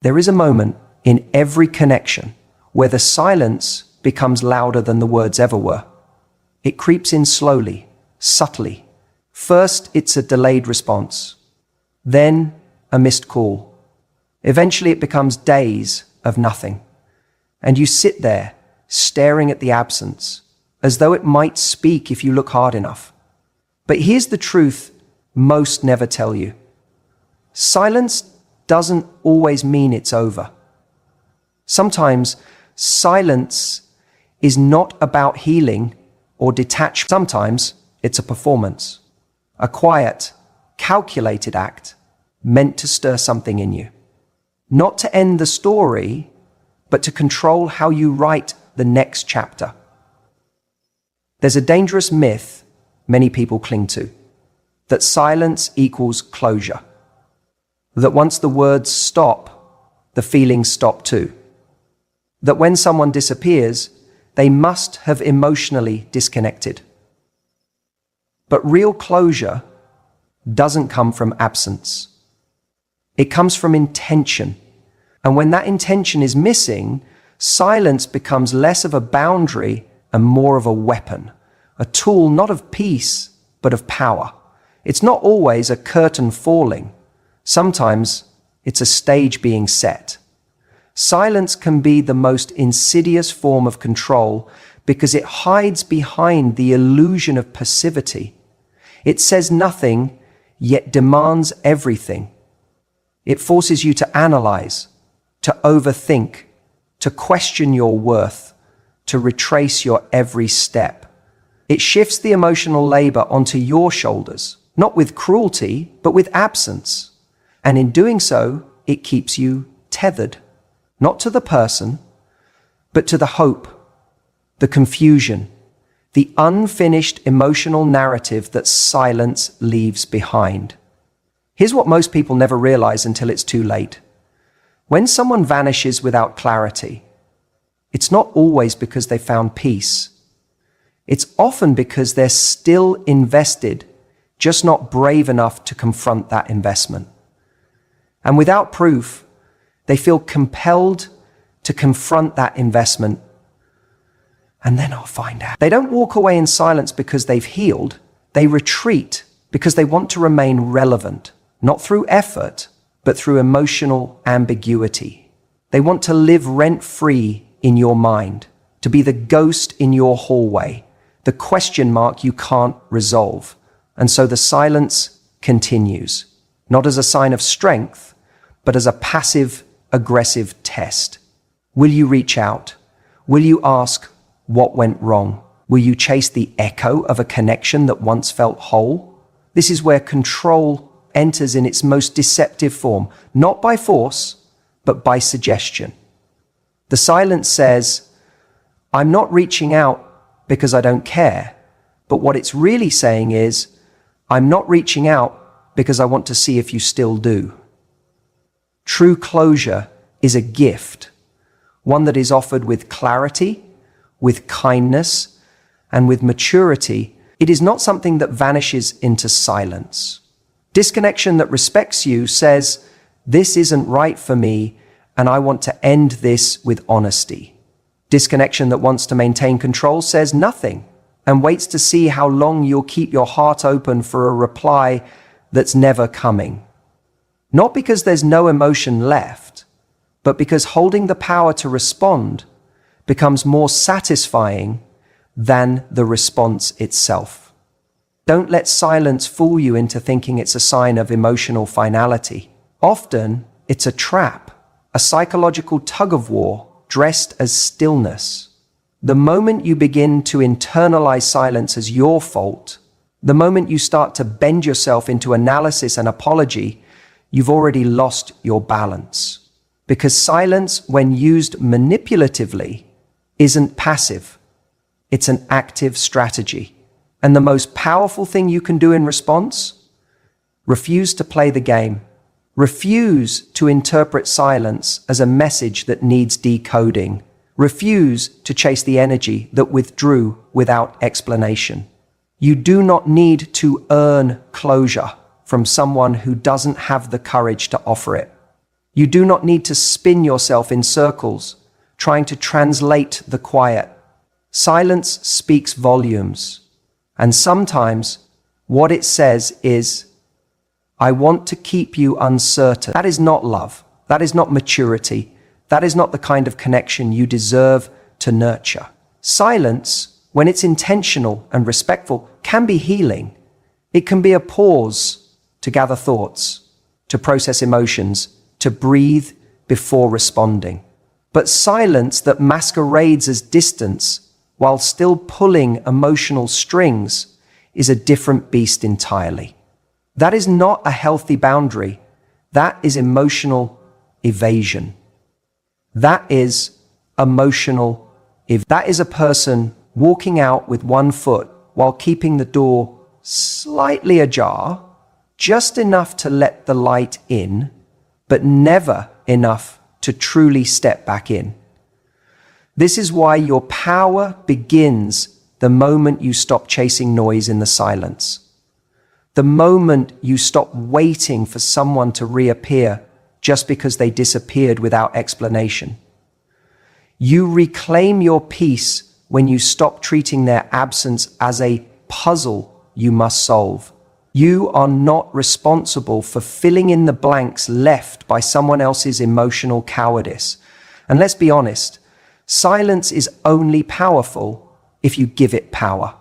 There is a moment in every connection where the silence becomes louder than the words ever were. It creeps in slowly, subtly. First, it's a delayed response. Then, a missed call. Eventually, it becomes days of nothing. And you sit there, staring at the absence, as though it might speak if you look hard enough. But here's the truth most never tell you. Silence doesn't always mean it's over. Sometimes silence is not about healing or detachment. Sometimes it's a performance, a quiet, calculated act meant to stir something in you. Not to end the story, but to control how you write the next chapter. There's a dangerous myth many people cling to, that silence equals closure. That once the words stop, the feelings stop too. That when someone disappears, they must have emotionally disconnected. But real closure doesn't come from absence. It comes from intention. And when that intention is missing, silence becomes less of a boundary and more of a weapon, a tool not of peace, but of power. It's not always a curtain falling. Sometimes it's a stage being set. Silence can be the most insidious form of control because it hides behind the illusion of passivity. It says nothing, yet demands everything. It forces you to analyze, to overthink, to question your worth, to retrace your every step. It shifts the emotional labor onto your shoulders, not with cruelty, but with absence. And in doing so, it keeps you tethered, not to the person, but to the hope, the confusion, the unfinished emotional narrative that silence leaves behind. Here's what most people never realize until it's too late. When someone vanishes without clarity, it's not always because they found peace. It's often because they're still invested, just not brave enough to confront that investment. And without proof, they feel compelled to confront that investment, and then I'll find out. They don't walk away in silence because they've healed. They retreat because they want to remain relevant, not through effort, but through emotional ambiguity. They want to live rent-free in your mind, to be the ghost in your hallway, the question mark you can't resolve. And so the silence continues, not as a sign of strength, but as a passive, aggressive test. Will you reach out? Will you ask what went wrong? Will you chase the echo of a connection that once felt whole? This is where control enters in its most deceptive form, not by force, but by suggestion. The silence says, I'm not reaching out because I don't care, but what it's really saying is, I'm not reaching out because I want to see if you still do. True closure is a gift, one that is offered with clarity, with kindness, and with maturity. It is not something that vanishes into silence. Disconnection that respects you says, this isn't right for me, and I want to end this with honesty. Disconnection that wants to maintain control says nothing and waits to see how long you'll keep your heart open for a reply that's never coming. Not because there's no emotion left, but because holding the power to respond becomes more satisfying than the response itself. Don't let silence fool you into thinking it's a sign of emotional finality. Often, it's a trap, a psychological tug-of-war dressed as stillness. The moment you begin to internalize silence as your fault, the moment you start to bend yourself into analysis and apology, you've already lost your balance. Because silence, when used manipulatively, isn't passive. It's an active strategy. And the most powerful thing you can do in response? Refuse to play the game. Refuse to interpret silence as a message that needs decoding. Refuse to chase the energy that withdrew without explanation. You do not need to earn closure from someone who doesn't have the courage to offer it. You do not need to spin yourself in circles, trying to translate the quiet. Silence speaks volumes, and sometimes what it says is, I want to keep you uncertain. That is not love. That is not maturity. That is not the kind of connection you deserve to nurture. Silence, when it's intentional and respectful, can be healing. It can be a pause to gather thoughts, to process emotions, to breathe before responding. But silence that masquerades as distance while still pulling emotional strings is a different beast entirely. That is not a healthy boundary. That is emotional evasion. That is emotional. That is a person walking out with one foot while keeping the door slightly ajar, just enough to let the light in, but never enough to truly step back in. This is why your power begins the moment you stop chasing noise in the silence. The moment you stop waiting for someone to reappear just because they disappeared without explanation. You reclaim your peace when you stop treating their absence as a puzzle you must solve. You are not responsible for filling in the blanks left by someone else's emotional cowardice. And let's be honest, silence is only powerful if you give it power.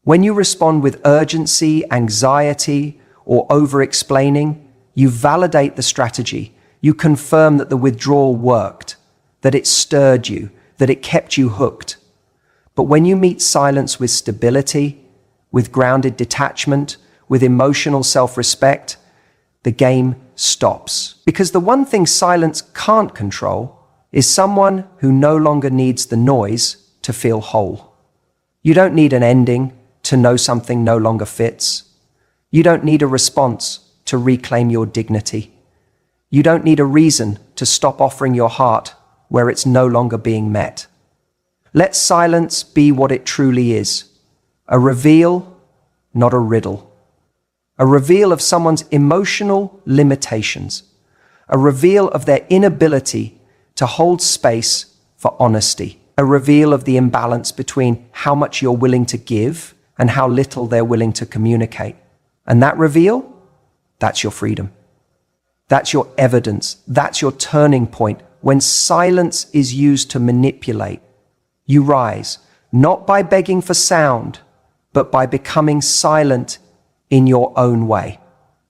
When you respond with urgency, anxiety, or over-explaining, you validate the strategy. You confirm that the withdrawal worked, that it stirred you, that it kept you hooked. But when you meet silence with stability, with grounded detachment, with emotional self-respect, the game stops. Because the one thing silence can't control is someone who no longer needs the noise to feel whole. You don't need an ending to know something no longer fits. You don't need a response to reclaim your dignity. You don't need a reason to stop offering your heart where it's no longer being met. Let silence be what it truly is, a reveal, not a riddle. A reveal of someone's emotional limitations, a reveal of their inability to hold space for honesty, a reveal of the imbalance between how much you're willing to give and how little they're willing to communicate. And that reveal, that's your freedom. That's your evidence. That's your turning point. When silence is used to manipulate, you rise, not by begging for sound, but by becoming silent in your own way.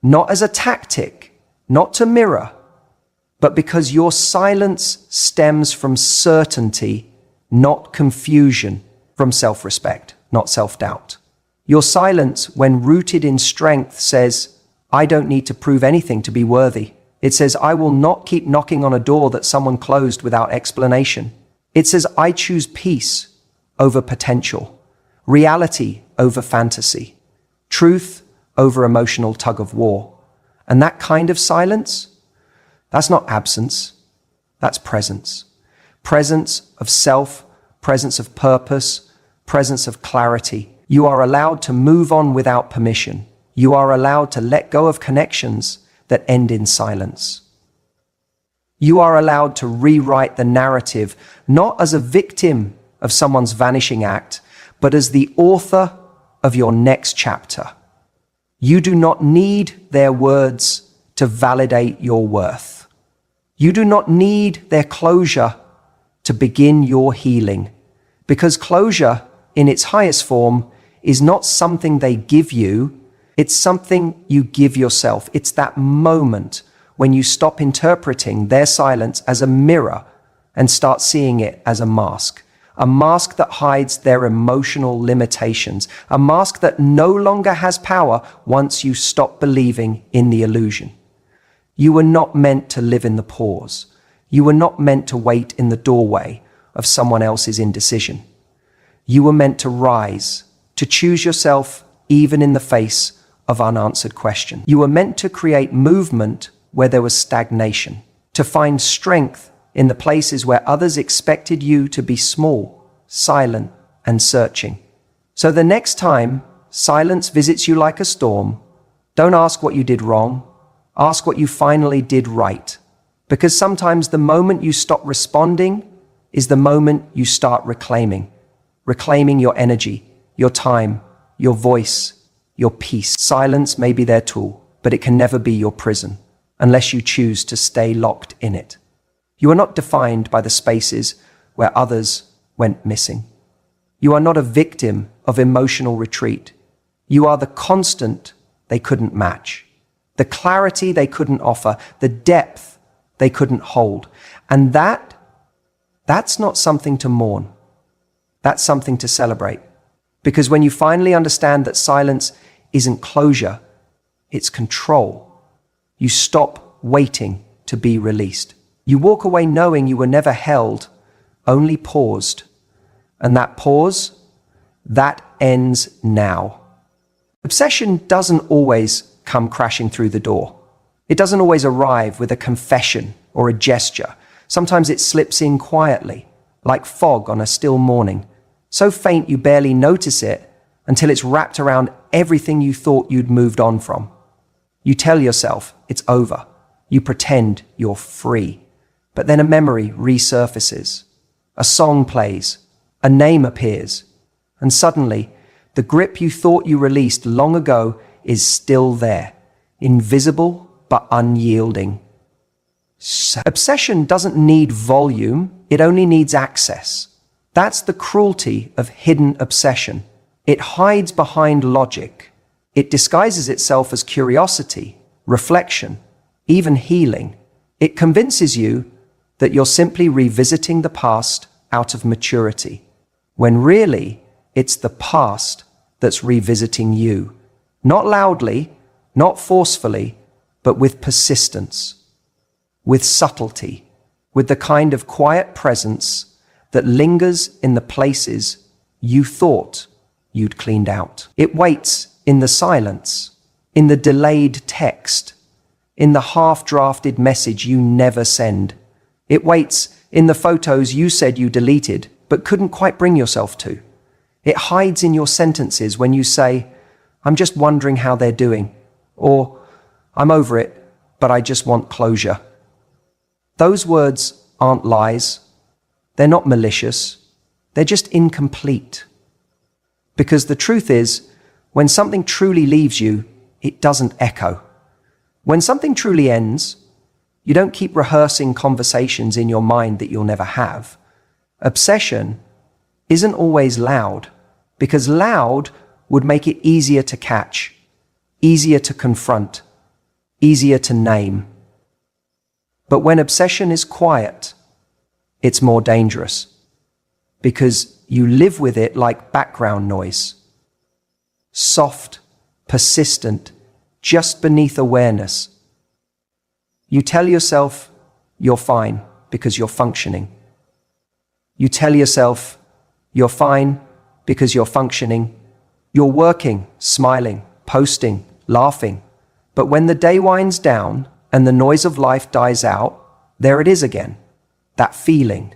Not as a tactic, not to mirror, but because your silence stems from certainty, not confusion, from self-respect, not self-doubt. Your silence, when rooted in strength, says, I don't need to prove anything to be worthy. It says, I will not keep knocking on a door that someone closed without explanation. It says, I choose peace over potential, reality over fantasy, truth over emotional tug of war. And that kind of silence, that's not absence, that's presence. Presence of self, presence of purpose, presence of clarity. You are allowed to move on without permission. You are allowed to let go of connections that end in silence. You are allowed to rewrite the narrative, not as a victim of someone's vanishing act, but as the author of your next chapter. You do not need their words to validate your worth. You do not need their closure to begin your healing, because closure, in its highest form, is not something they give you, it's something you give yourself. It's that moment when you stop interpreting their silence as a mirror and start seeing it as a mask that hides their emotional limitations, a mask that no longer has power once you stop believing in the illusion. You were not meant to live in the pause. You were not meant to wait in the doorway of someone else's indecision. You were meant to rise, to choose yourself even in the face of unanswered question. You were meant to create movement where there was stagnation, to find strength in the places where others expected you to be small, silent, and searching. So the next time silence visits you like a storm, don't ask what you did wrong, ask what you finally did right. Because sometimes the moment you stop responding is the moment you start reclaiming your energy, your time, your voice, your peace. Silence may be their tool, but it can never be your prison unless you choose to stay locked in it. You are not defined by the spaces where others went missing. You are not a victim of emotional retreat. You are the constant they couldn't match, the clarity they couldn't offer, the depth they couldn't hold. And that's not something to mourn. That's something to celebrate. Because when you finally understand that silence isn't closure, it's control, you stop waiting to be released. You walk away knowing you were never held, only paused. And that pause, that ends now. Obsession doesn't always come crashing through the door. It doesn't always arrive with a confession or a gesture. Sometimes it slips in quietly, like fog on a still morning, so faint you barely notice it until it's wrapped around everything you thought you'd moved on from. You tell yourself it's over. You pretend you're free. But then a memory resurfaces. A song plays. A name appears. And suddenly, the grip you thought you released long ago is still there, invisible but unyielding. Obsession doesn't need volume, it only needs access. That's the cruelty of hidden obsession. It hides behind logic. It disguises itself as curiosity, reflection, even healing. It convinces you that you're simply revisiting the past out of maturity, when really it's the past that's revisiting you. Not loudly, not forcefully, but with persistence, with subtlety, with the kind of quiet presence that lingers in the places you thought you'd cleaned out. It waits in the silence, in the delayed text, in the half-drafted message you never send. It waits in the photos you said you deleted but couldn't quite bring yourself to. It hides in your sentences when you say, "I'm just wondering how they're doing," or "I'm over it, but I just want closure." Those words aren't lies. They're not malicious. They're just incomplete. Because the truth is, when something truly leaves you, it doesn't echo. When something truly ends, you don't keep rehearsing conversations in your mind that you'll never have. Obsession isn't always loud, because loud would make it easier to catch, easier to confront, easier to name. But when obsession is quiet, it's more dangerous, because you live with it like background noise. Soft, persistent, just beneath awareness. You tell yourself you're fine because you're functioning. You tell yourself you're fine because you're functioning. You're working, smiling, posting, laughing. But when the day winds down and the noise of life dies out, there it is again. That feeling,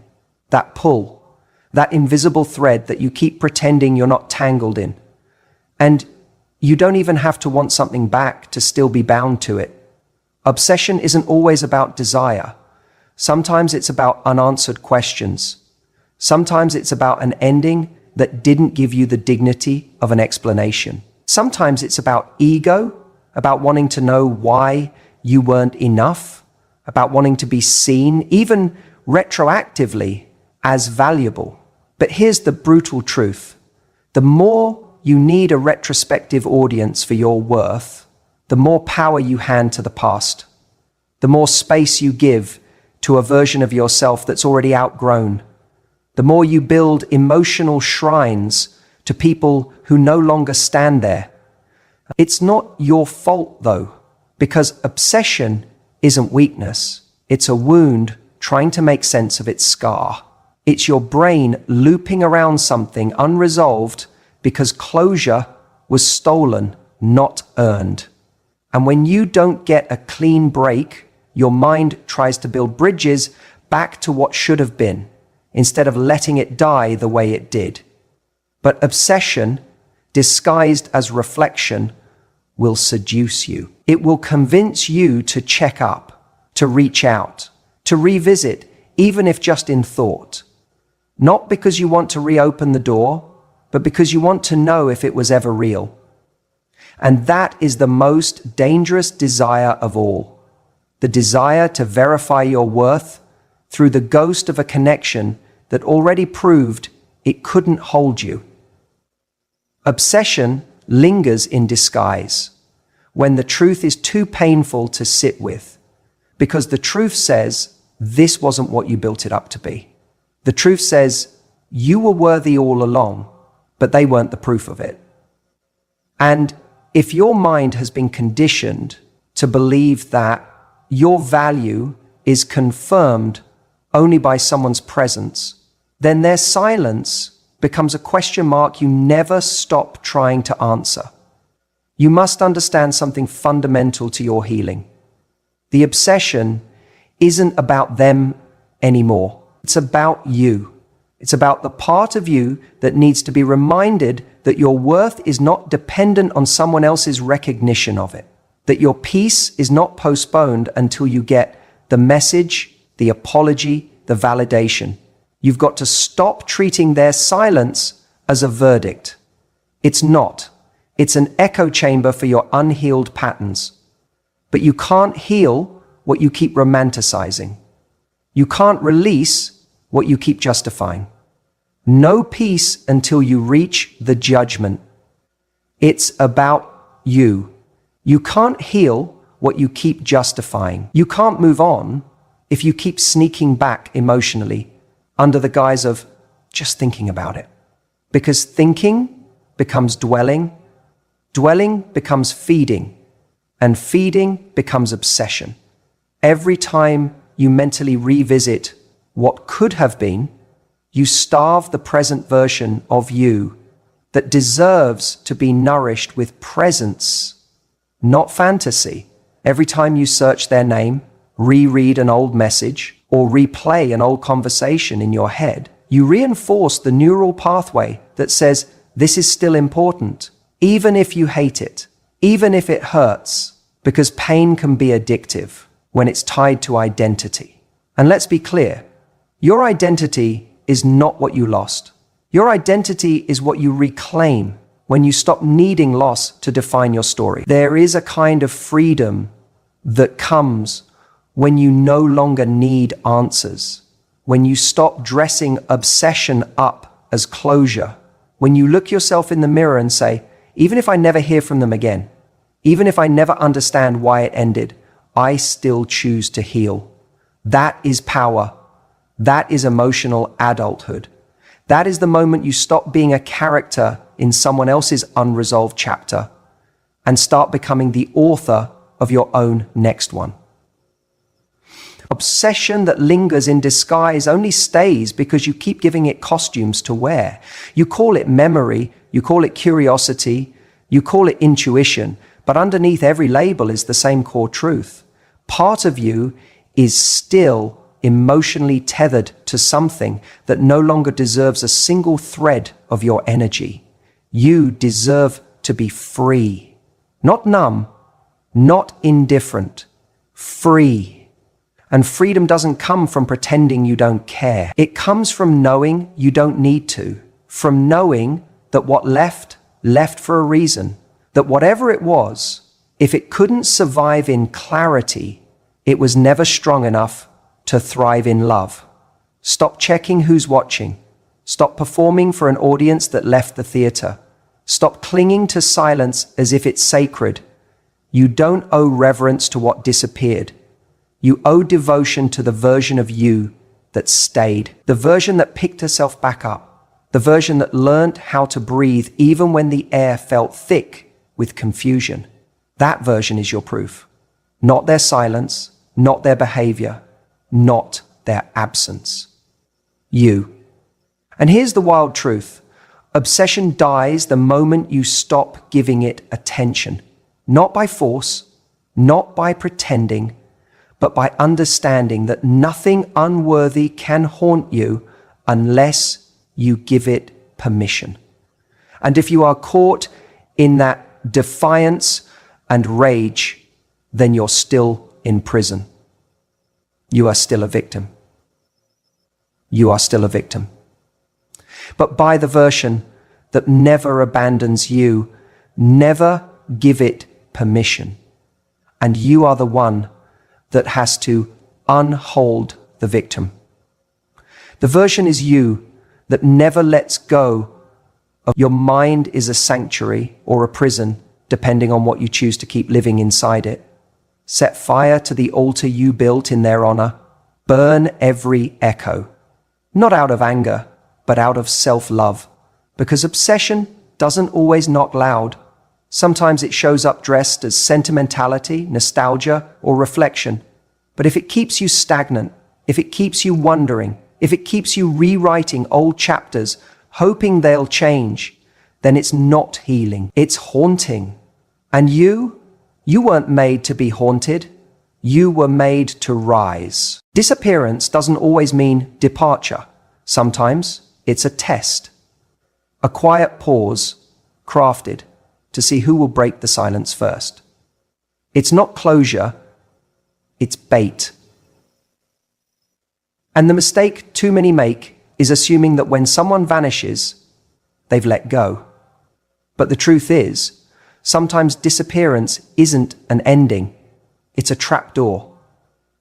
that pull, that invisible thread that you keep pretending you're not tangled in. And you don't even have to want something back to still be bound to it. Obsession isn't always about desire. Sometimes it's about unanswered questions. Sometimes it's about an ending that didn't give you the dignity of an explanation. Sometimes it's about ego, about wanting to know why you weren't enough, about wanting to be seen, even retroactively, as valuable. But here's the brutal truth. The more you need a retrospective audience for your worth, the more power you hand to the past, the more space you give to a version of yourself that's already outgrown, the more you build emotional shrines to people who no longer stand there. It's not your fault, though, because obsession isn't weakness. It's a wound trying to make sense of its scar. It's your brain looping around something unresolved because closure was stolen, not earned. And when you don't get a clean break, your mind tries to build bridges back to what should have been, instead of letting it die the way it did. But obsession, disguised as reflection, will seduce you. It will convince you to check up, to reach out, to revisit, even if just in thought. Not because you want to reopen the door, but because you want to know if it was ever real. And that is the most dangerous desire of all. The desire to verify your worth through the ghost of a connection that already proved it couldn't hold you. Obsession lingers in disguise when the truth is too painful to sit with, because the truth says this wasn't what you built it up to be. The truth says you were worthy all along, but they weren't the proof of it. And if your mind has been conditioned to believe that your value is confirmed only by someone's presence, then their silence becomes a question mark you never stop trying to answer. You must understand something fundamental to your healing. The obsession isn't about them anymore. It's about you. It's about the part of you that needs to be reminded that your worth is not dependent on someone else's recognition of it, that your peace is not postponed until you get the message, the apology, the validation. You've got to stop treating their silence as a verdict. It's not. It's an echo chamber for your unhealed patterns. But you can't heal what you keep romanticizing. You can't release what you keep justifying. No peace until you reach the judgment. It's about you. You can't heal what you keep justifying. You can't move on if you keep sneaking back emotionally under the guise of just thinking about it. Because thinking becomes dwelling, dwelling becomes feeding, and feeding becomes obsession. Every time you mentally revisit what could have been, you starve the present version of you that deserves to be nourished with presence, not fantasy. Every time you search their name, reread an old message, or replay an old conversation in your head, you reinforce the neural pathway that says this is still important, even if you hate it, even if it hurts, because pain can be addictive when it's tied to identity. And let's be clear, your identity is not what you lost. Your identity is what you reclaim when you stop needing loss to define your story. There is a kind of freedom that comes when you no longer need answers, when you stop dressing obsession up as closure, when you look yourself in the mirror and say, even if I never hear from them again, even if I never understand why it ended, I still choose to heal. That is power. That is emotional adulthood. That is the moment you stop being a character in someone else's unresolved chapter and start becoming the author of your own next one. Obsession that lingers in disguise only stays because you keep giving it costumes to wear. You call it memory, you call it curiosity, you call it intuition, but underneath every label is the same core truth. Part of you is still emotionally tethered to something that no longer deserves a single thread of your energy. You deserve to be free, not numb, not indifferent, free. And freedom doesn't come from pretending you don't care. It comes from knowing you don't need to, from knowing that what left for a reason, that whatever it was, if it couldn't survive in clarity, it was never strong enough to thrive in love. Stop checking who's watching. Stop performing for an audience that left the theater. Stop clinging to silence as if it's sacred. You don't owe reverence to what disappeared. You owe devotion to the version of you that stayed, the version that picked herself back up, the version that learned how to breathe even when the air felt thick with confusion. That version is your proof, not their silence, not their behavior, not their absence. You. And here's the wild truth. Obsession dies the moment you stop giving it attention, not by force, not by pretending, but by understanding that nothing unworthy can haunt you unless you give it permission. And if you are caught in that defiance and rage, then you're still in prison. you are still a victim. You are still a victim. But by the version that never abandons you, never give it permission. And you are the one that has to unhold the victim. The version is you that never lets go of your mind is a sanctuary or a prison, depending on what you choose to keep living inside it. Set fire to the altar you built in their honor. Burn every echo, not out of anger, but out of self-love. Because obsession doesn't always knock loud. Sometimes it shows up dressed as sentimentality, nostalgia, or reflection. But if it keeps you stagnant, if it keeps you wondering, if it keeps you rewriting old chapters, hoping they'll change, then it's not healing, it's haunting. And you weren't made to be haunted. You were made to rise. Disappearance doesn't always mean departure. Sometimes it's a test. A quiet pause, crafted to see who will break the silence first. It's not closure, it's bait. And the mistake too many make is assuming that when someone vanishes, they've let go. But the truth is, sometimes disappearance isn't an ending. It's a trapdoor,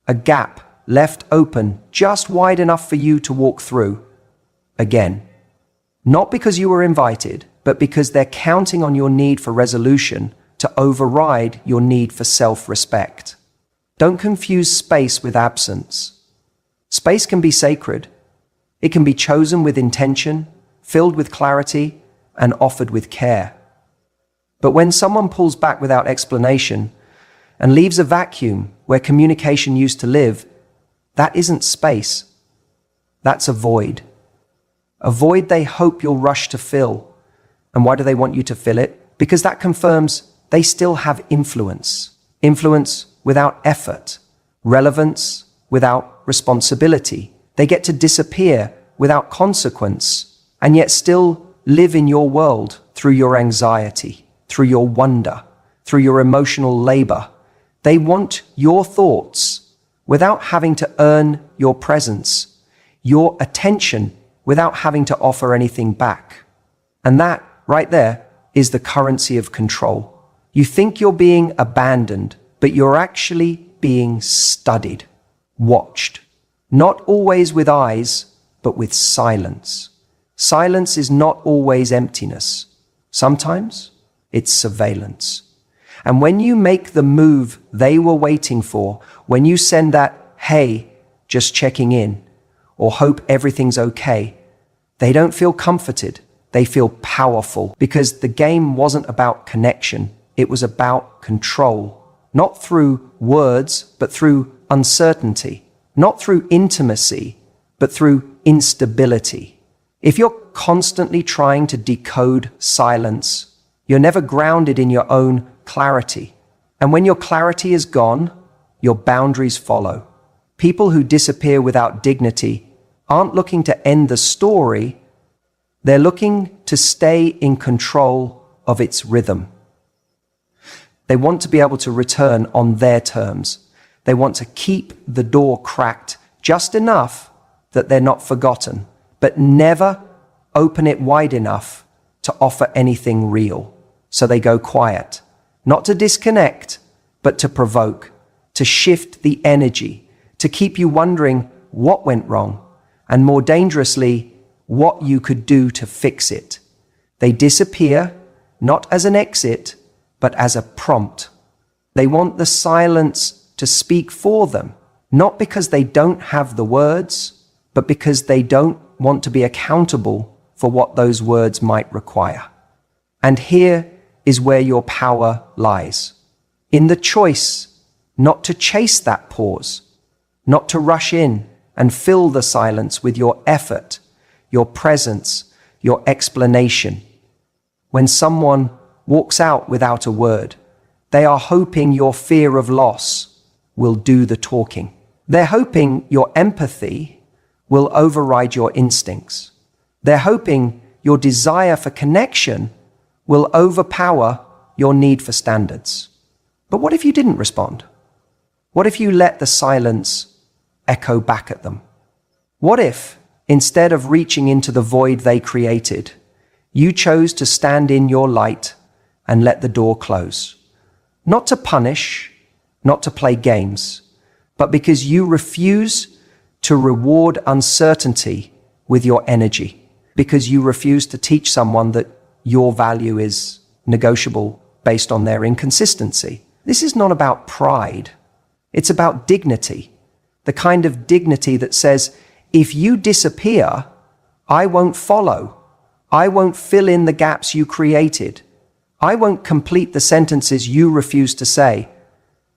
a gap left open just wide enough for you to walk through again. Not because you were invited, but because they're counting on your need for resolution to override your need for self-respect. Don't confuse space with absence. Space can be sacred. It can be chosen with intention, filled with clarity, and offered with care. But when someone pulls back without explanation and leaves a vacuum where communication used to live, that isn't space. That's a void. A void they hope you'll rush to fill. And why do they want you to fill it? Because that confirms they still have influence. Influence without effort. Relevance without responsibility. They get to disappear without consequence, and yet still live in your world through your anxiety, through your wonder, through your emotional labor. They want your thoughts without having to earn your presence, your attention without having to offer anything back. And that, right there, is the currency of control. You think you're being abandoned, but you're actually being studied, watched. Not always with eyes, but with silence. Silence is not always emptiness. Sometimes it's surveillance. And when you make the move they were waiting for, when you send that, "Hey, just checking in," or "Hope everything's okay," they don't feel comforted. They feel powerful, because the game wasn't about connection. It was about control. Not through words, but through uncertainty. Not through intimacy, but through instability. If you're constantly trying to decode silence, you're never grounded in your own clarity. And when your clarity is gone, your boundaries follow. People who disappear without dignity aren't looking to end the story. They're looking to stay in control of its rhythm. They want to be able to return on their terms. They want to keep the door cracked just enough that they're not forgotten, but never open it wide enough to offer anything real. So they go quiet, not to disconnect, but to provoke, to shift the energy, to keep you wondering what went wrong, and more dangerously, what you could do to fix it. They disappear, not as an exit, but as a prompt. They want the silence to speak for them, not because they don't have the words, but because they don't want to be accountable for what those words might require. And here is where your power lies. In the choice not to chase that pause, not to rush in and fill the silence with your effort, your presence, your explanation. When someone walks out without a word, they are hoping your fear of loss will do the talking. They're hoping your empathy will override your instincts. They're hoping your desire for connection will overpower your need for standards. But what if you didn't respond? What if you let the silence echo back at them? What if, instead of reaching into the void they created, you chose to stand in your light and let the door close? Not to punish, not to play games, but because you refuse to reward uncertainty with your energy, because you refuse to teach someone that your value is negotiable based on their inconsistency. This is not about pride. It's about dignity, the kind of dignity that says, if you disappear, I won't follow. I won't fill in the gaps you created. I won't complete the sentences you refuse to say.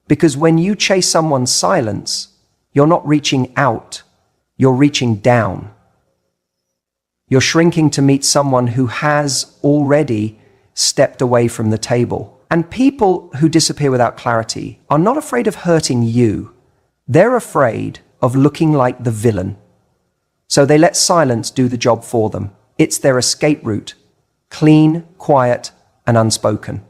Because when you chase someone's silence, you're not reaching out, you're reaching down. You're shrinking to meet someone who has already stepped away from the table. And people who disappear without clarity are not afraid of hurting you. They're afraid of looking like the villain. So they let silence do the job for them. It's their escape route, clean, quiet, and unspoken.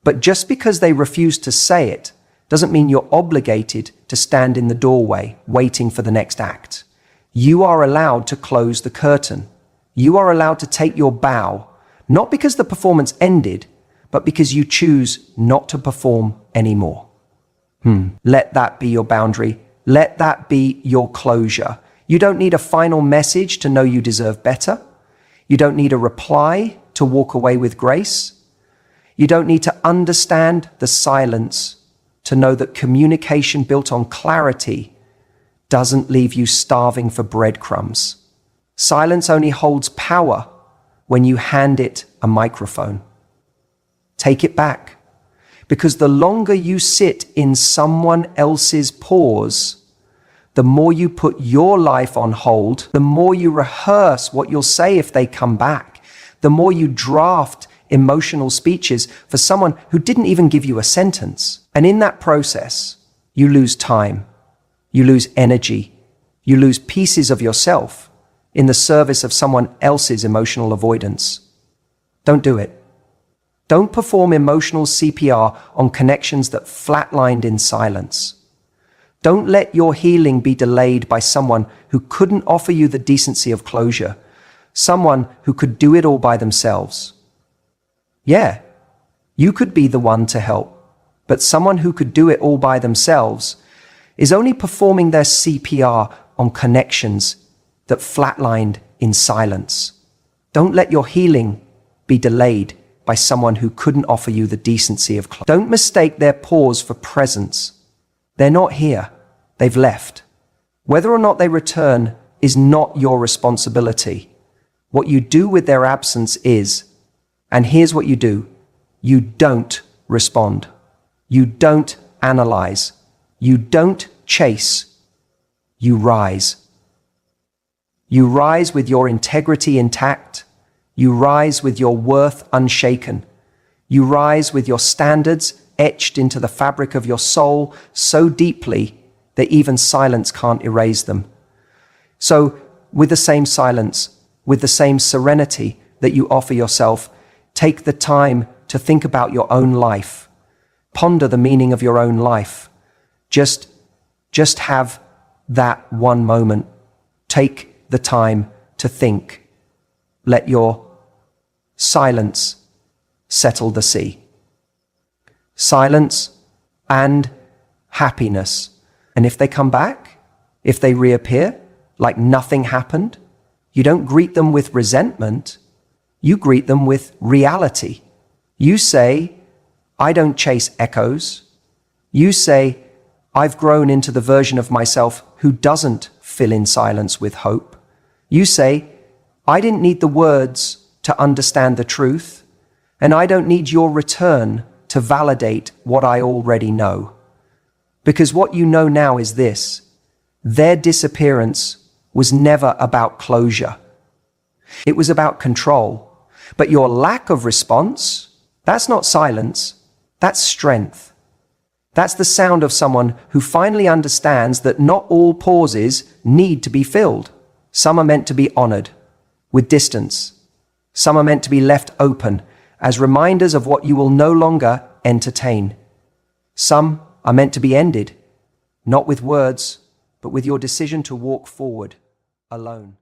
But just because they refuse to say it doesn't mean you're obligated to stand in the doorway waiting for the next act. You are allowed to close the curtain. You are allowed to take your bow, not because the performance ended, but because you choose not to perform anymore. Let that be your boundary. Let that be your closure. You don't need a final message to know you deserve better. You don't need a reply to walk away with grace. You don't need to understand the silence to know that communication built on clarity doesn't leave you starving for breadcrumbs. Silence only holds power when you hand it a microphone. Take it back, because the longer you sit in someone else's pause, the more you put your life on hold, the more you rehearse what you'll say if they come back, the more you draft emotional speeches for someone who didn't even give you a sentence. And in that process, you lose time, you lose energy, you lose pieces of yourself in the service of someone else's emotional avoidance. Don't do it. Don't perform emotional CPR on connections that flatlined in silence. Don't let your healing be delayed by someone who couldn't offer you the decency of closure, someone who could do it all by themselves. Yeah, you could be the one to help, but someone who could do it all by themselves is only performing their CPR on connections that flatlined in silence. Don't let your healing be delayed by someone who couldn't offer you the decency of closure. Don't mistake their pause for presence. They're not here. They've left. Whether or not they return is not your responsibility. What you do with their absence is, and here's what you do, you don't respond. You don't analyze. You don't chase. You rise. You rise with your integrity intact. You rise with your worth unshaken. You rise with your standards etched into the fabric of your soul so deeply that even silence can't erase them. So, with the same silence, with the same serenity that you offer yourself, take the time to think about your own life. Ponder the meaning of your own life. Just have that one moment. Take the time to think. Let your silence settle the sea. Silence and happiness. And if they come back, if they reappear like nothing happened, you don't greet them with resentment. You greet them with reality. You say, I don't chase echoes. You say, I've grown into the version of myself who doesn't fill in silence with hope. You say, I didn't need the words to understand the truth, and I don't need your return to validate what I already know. Because what you know now is this: their disappearance was never about closure. It was about control. But your lack of response, that's not silence, that's strength. That's the sound of someone who finally understands that not all pauses need to be filled. Some are meant to be honored with distance. Some are meant to be left open as reminders of what you will no longer entertain. Some are meant to be ended, not with words, but with your decision to walk forward alone.